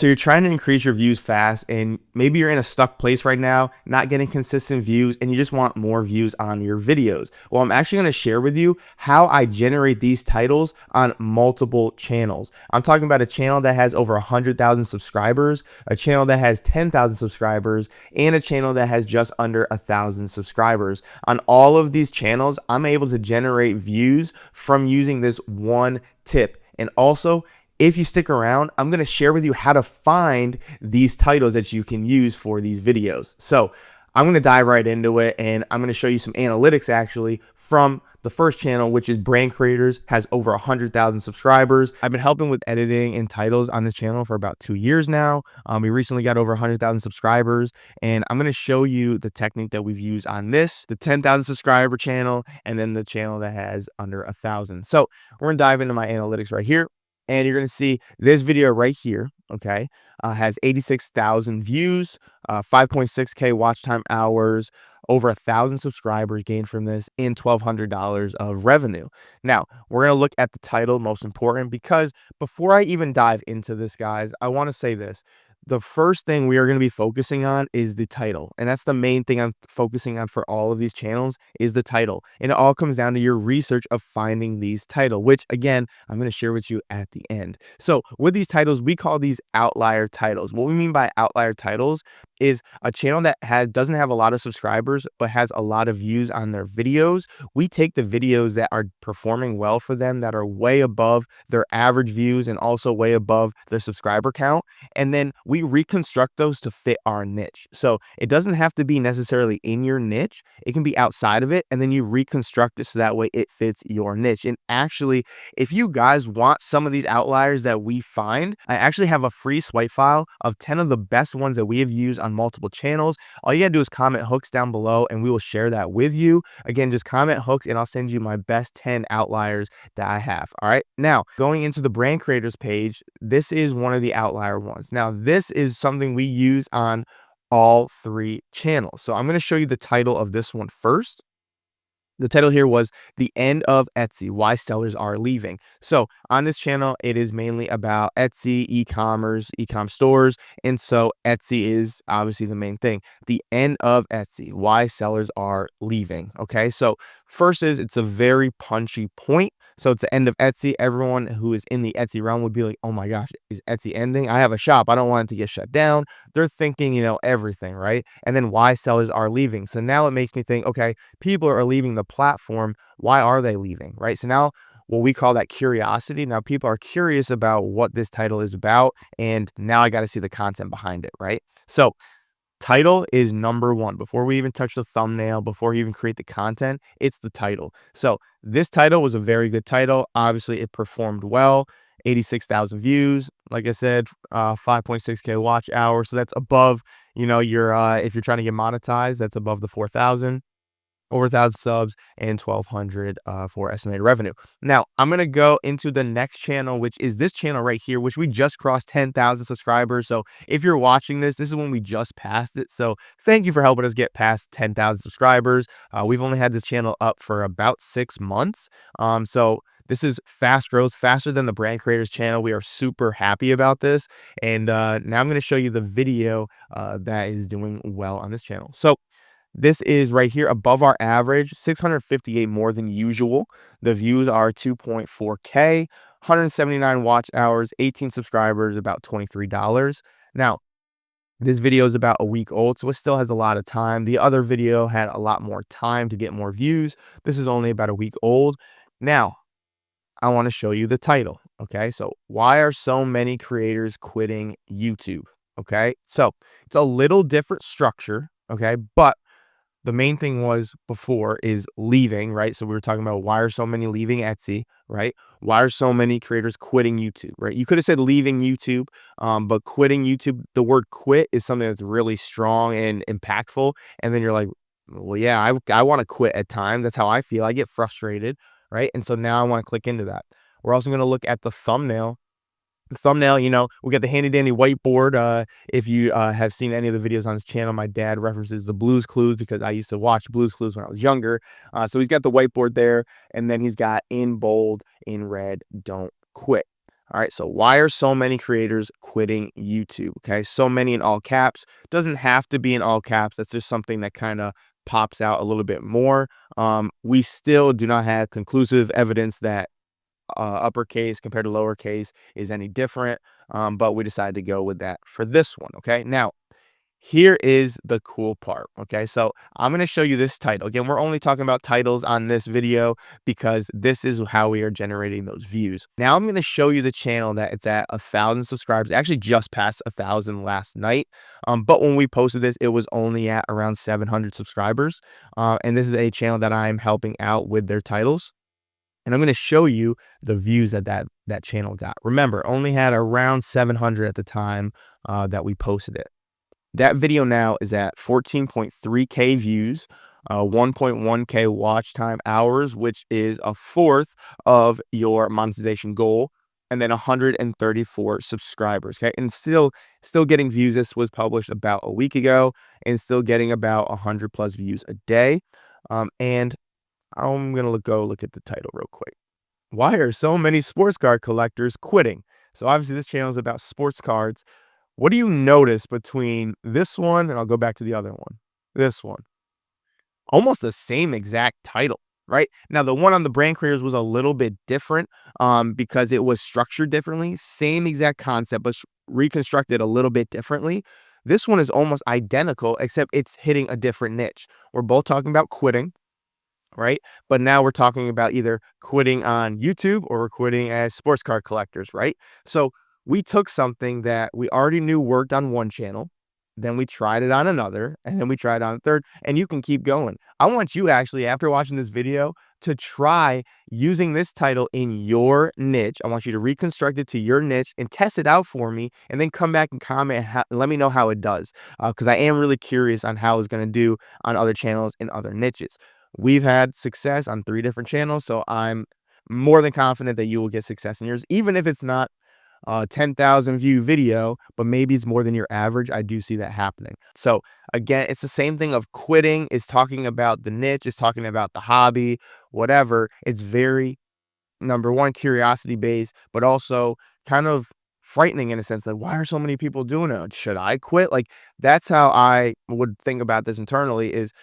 So you're trying to increase your views fast, and maybe you're in a stuck place right now, not getting consistent views, and you just want more views on your videos. Well, I'm actually going to share with you how I generate these titles on multiple channels. I'm talking about a channel that has over 100,000 subscribers, a channel that has 10,000 subscribers, and a channel that has just under 1,000 subscribers. On all of these channels, I'm able to generate views from using this one tip. And also, if you stick around, I'm going to share with you how to find these titles that you can use for these videos. So I'm going to dive right into it, and I'm going to show you some analytics actually from the first channel, which is Brand Creators, has over 100,000 subscribers. I've been helping with editing and titles on this channel for about 2 years now. We recently got over 100,000 subscribers, and I'm going to show you the technique that we've used on this, the 10,000 subscriber channel, and then the channel that has under 1,000. So we're going to dive into my analytics right here. And you're going to see this video right here, okay, has 86,000 views, 5.6K watch time hours, over 1,000 subscribers gained from this, and $1,200 of revenue. Now, we're going to look at the title, most important, because before I even dive into this, guys, I want to say this. The first thing we are going to be focusing on is the title. And that's the main thing I'm focusing on for all of these channels is the title. And it all comes down to your research of finding these titles, which again, I'm going to share with you at the end. So with these titles, we call these outlier titles. What we mean by outlier titles is a channel that doesn't have a lot of subscribers, but has a lot of views on their videos. We take the videos that are performing well for them, that are way above their average views and also way above their subscriber count. And then we reconstruct those to fit our niche. So it doesn't have to be necessarily in your niche. It can be outside of it. And then you reconstruct it so that way it fits your niche. And actually, if you guys want some of these outliers that we find, I actually have a free swipe file of 10 of the best ones that we have used on multiple channels. All you gotta do is comment hooks down below and we will share that with you. Again, just comment hooks and I'll send you my best 10 outliers that I have. All right. Now, going into the brand creators page, this is one of the outlier ones. Now, this is something we use on all 3 channels. So I'm going to show you the title of this one first. The title here was The End of Etsy, Why Sellers Are Leaving. So on this channel, it is mainly about Etsy, e-commerce, e-com stores. And so Etsy is obviously the main thing. The End of Etsy, Why Sellers Are Leaving. Okay, so first is it's a very punchy point. So it's the end of Etsy. Everyone who is in the Etsy realm would be like, oh my gosh, is Etsy ending? I have a shop. I don't want it to get shut down. They're thinking, everything, right? And then why sellers are leaving. So now it makes me think, okay, people are leaving the platform. Why are they leaving, right? So now what we call that curiosity. Now people are curious about what this title is about. And now I got to see the content behind it, right? So title is number 1. Before we even touch the thumbnail, before you even create the content, it's the title. So this title was a very good title. Obviously, it performed well. 86,000 views. Like I said, 5.6K watch hours. So that's above, your if you're trying to get monetized, that's above the 4,000. Over 1,000 subs and 1,200 for estimated revenue. Now, I'm going to go into the next channel, which is this channel right here, which we just crossed 10,000 subscribers. So if you're watching this is when we just passed it. So thank you for helping us get past 10,000 subscribers. We've only had this channel up for about 6 months. So this is fast growth, faster than the brand creators channel. We are super happy about this. And now I'm going to show you the video that is doing well on this channel. So this is right here above our average, 658 more than usual. The views are 2.4K, 179 watch hours, 18 subscribers, about $23. Now, this video is about a week old, so it still has a lot of time. The other video had a lot more time to get more views. This is only about a week old. Now, I want to show you the title. Okay, so why are so many creators quitting YouTube? Okay, so it's a little different structure. Okay, but the main thing was before is leaving, right? So we were talking about why are so many leaving Etsy, right? Why are so many creators quitting YouTube, right? You could have said leaving YouTube, but quitting YouTube, the word quit is something that's really strong and impactful. And then you're like, well, yeah, I want to quit at times. That's how I feel. I get frustrated, right? And so now I want to click into that. We're also going to look at the thumbnail. We got the handy dandy whiteboard. If you have seen any of the videos on his channel, my dad references the Blues Clues because I used to watch Blues Clues when I was younger. So he's got the whiteboard there, and then he's got in bold, in red, don't quit. All right, so why are so many creators quitting YouTube? Okay, so many in all caps. Doesn't have to be in all caps. That's just something that kind of pops out a little bit more. We still do not have conclusive evidence that uppercase compared to lowercase is any different, but we decided to go with that for this one. Okay, now here is the cool part. Okay, so I'm going to show you this title. Again, we're only talking about titles on this video because this is how we are generating those views. Now I'm going to show you the channel that it's at 1,000 subscribers. It actually just passed 1,000 last night. But when we posted this, it was only at around 700 subscribers. And this is a channel that I'm helping out with their titles. And I'm going to show you the views that channel got. Remember, only had around 700 at the time that we posted it. That video now is at 14.3K views, 1.1K watch time hours, which is a fourth of your monetization goal, and then 134 subscribers. Okay, and still getting views. This was published about a week ago, and still getting about 100 plus views a day. And I'm gonna go look at the title real quick. Why are so many sports card collectors quitting? So obviously this channel is about sports cards. What do you notice between this one, and I'll go back to the other one, this one? Almost the same exact title, right? Now, the one on the brand creators was a little bit different because it was structured differently. Same exact concept, but reconstructed a little bit differently. This one is almost identical, except it's hitting a different niche. We're both talking about quitting, right? But now we're talking about either quitting on YouTube or we're quitting as sports card collectors, right? So we took something that we already knew worked on one channel, then we tried it on another, and then we tried on a third, and you can keep going. I want you actually, after watching this video, to try using this title in your niche. I want you to reconstruct it to your niche and test it out for me, and then come back and comment and let me know how it does, because I am really curious on how it's going to do on other channels and other niches. We've had success on 3 different channels, so I'm more than confident that you will get success in yours, even if it's not a 10,000 view video, but maybe it's more than your average. I do see that happening. So again, it's the same thing of quitting. It's talking about the niche, it's talking about the hobby, whatever. It's very, number one, curiosity based, but also kind of frightening in a sense. Like, why are so many people doing it? Should I quit? Like, that's how I would think about this internally is,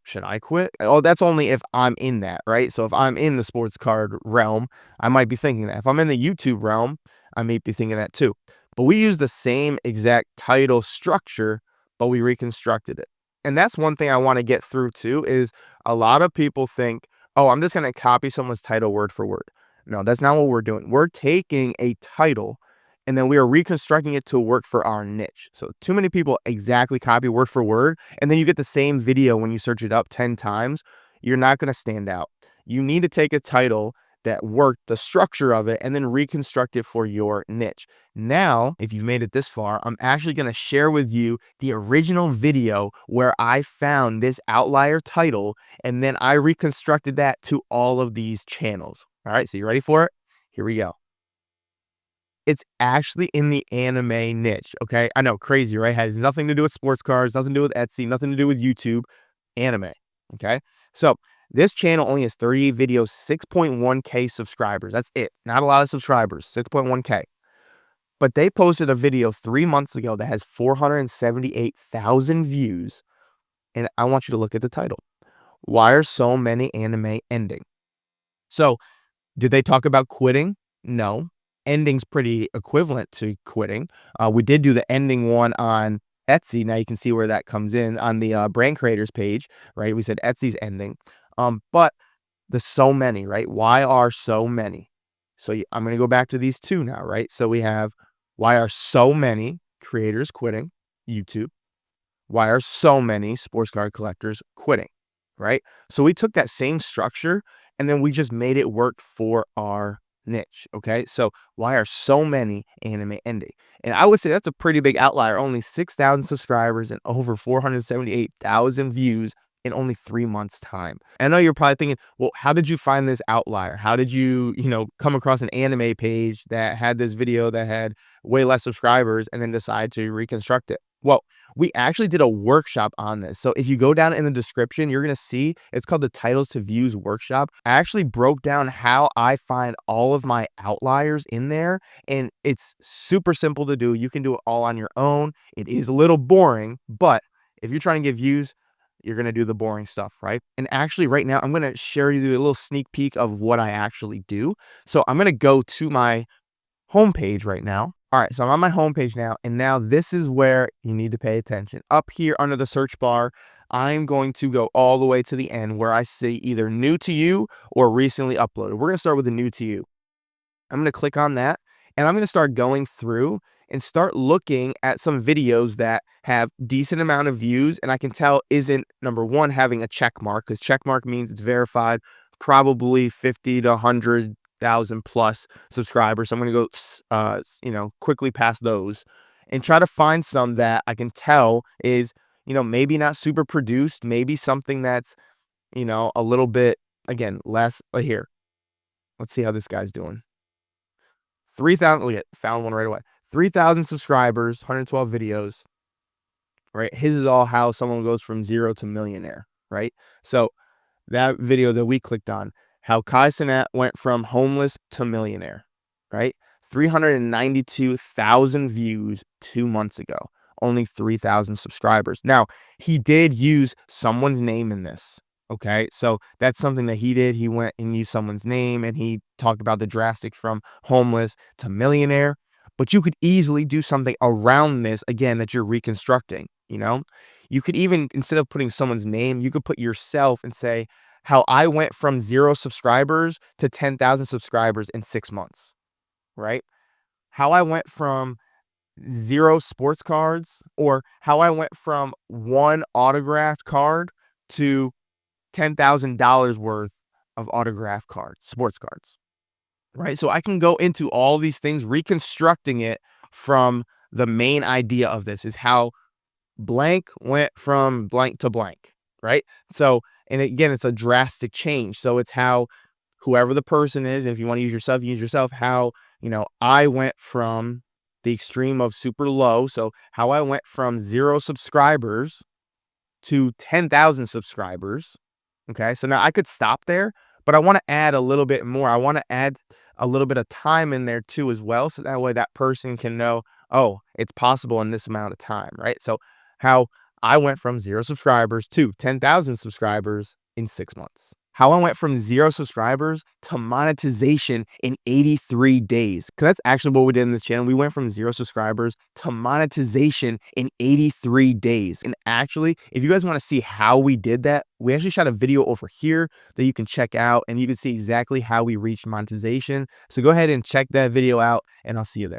should I quit? Oh, that's only if I'm in that, right? So if I'm in the sports card realm, I might be thinking that. If I'm in the YouTube realm, I may be thinking that too. But we use the same exact title structure, but we reconstructed it. And that's one thing I want to get through too, is a lot of people think, oh, I'm just going to copy someone's title word for word. No, that's not what we're doing. We're taking a title and then we are reconstructing it to work for our niche. So too many people exactly copy word for word, and then you get the same video when you search it up 10 times. You're not going to stand out. You need to take a title that worked, the structure of it, and then reconstruct it for your niche. Now, if you've made it this far, I'm actually going to share with you the original video where I found this outlier title, and then I reconstructed that to all of these channels. All right, so you ready for it? Here we go. It's actually in the anime niche, okay? I know, crazy, right? Has nothing to do with sports cards, nothing to do with Etsy, nothing to do with YouTube, anime, okay? So this channel only has 38 videos, 6.1K subscribers. That's it. Not a lot of subscribers, 6.1K. But they posted a video 3 months ago that has 478,000 views, and I want you to look at the title. Why are so many anime ending? So did they talk about quitting? No. Ending's pretty equivalent to quitting. We did do the ending one on Etsy. Now you can see where that comes in on the brand creators page, right? We said Etsy's ending. But the so many, right? Why are so many? So I'm going to go back to these two now, right? So we have, why are so many creators quitting YouTube? Why are so many sports card collectors quitting, right? So we took that same structure and then we just made it work for our niche, okay? So why are so many anime ending? And I would say that's a pretty big outlier. Only 6,000 subscribers and over 478,000 views in only 3 months' time. And I know you're probably thinking, well, how did you find this outlier? How did you, come across an anime page that had this video that had way less subscribers and then decide to reconstruct it? Well, we actually did a workshop on this. So if you go down in the description, you're going to see it's called the Titles to Views workshop. I actually broke down how I find all of my outliers in there, and it's super simple to do. You can do it all on your own. It is a little boring, but if you're trying to get views, you're going to do the boring stuff, right? And actually right now, I'm going to share you a little sneak peek of what I actually do. So I'm going to go to my homepage right now. All right, so I'm on my homepage now, and now this is where you need to pay attention. Up here under the search bar, I'm going to go all the way to the end where I see either new to you or recently uploaded. We're going to start with the new to you. I'm going to click on that, and I'm going to start going through and start looking at some videos that have decent amount of views, and I can tell isn't, number one, having a check mark, because check mark means it's verified, probably 50 to 100,000 plus subscribers. So I'm going to go, quickly past those and try to find some that I can tell is, maybe not super produced, maybe something that's, a little bit, again, less. Here, let's see how this guy's doing. 3,000, look at, found one right away. 3,000 subscribers, 112 videos, right? His is all how someone goes from zero to millionaire, right? So that video that we clicked on, how Kai Cenat went from homeless to millionaire, right? 392,000 views 2 months ago, only 3,000 subscribers. Now, he did use someone's name in this. Okay, so that's something that he did. He went and used someone's name and he talked about the drastic from homeless to millionaire. But you could easily do something around this again that you're reconstructing. You could even, instead of putting someone's name, you could put yourself and say, how I went from 0 subscribers to 10,000 subscribers in 6 months, right? How I went from 0 sports cards, or how I went from 1 autographed card to $10,000 worth of autographed cards, sports cards, right? So I can go into all these things, reconstructing it from the main idea of this is how blank went from blank to blank, right? So, and again, it's a drastic change. So it's how whoever the person is, if you want to use yourself, how, I went from the extreme of super low. So how I went from 0 subscribers to 10,000 subscribers. Okay. So now I could stop there, but I want to add a little bit more. I want to add a little bit of time in there too, as well. So that way that person can know, oh, it's possible in this amount of time. Right. So how I went from 0 subscribers to 10,000 subscribers in 6 months. How I went from 0 subscribers to monetization in 83 days. Because that's actually what we did in this channel. We went from 0 subscribers to monetization in 83 days. And actually, if you guys want to see how we did that, we actually shot a video over here that you can check out and you can see exactly how we reached monetization. So go ahead and check that video out and I'll see you there.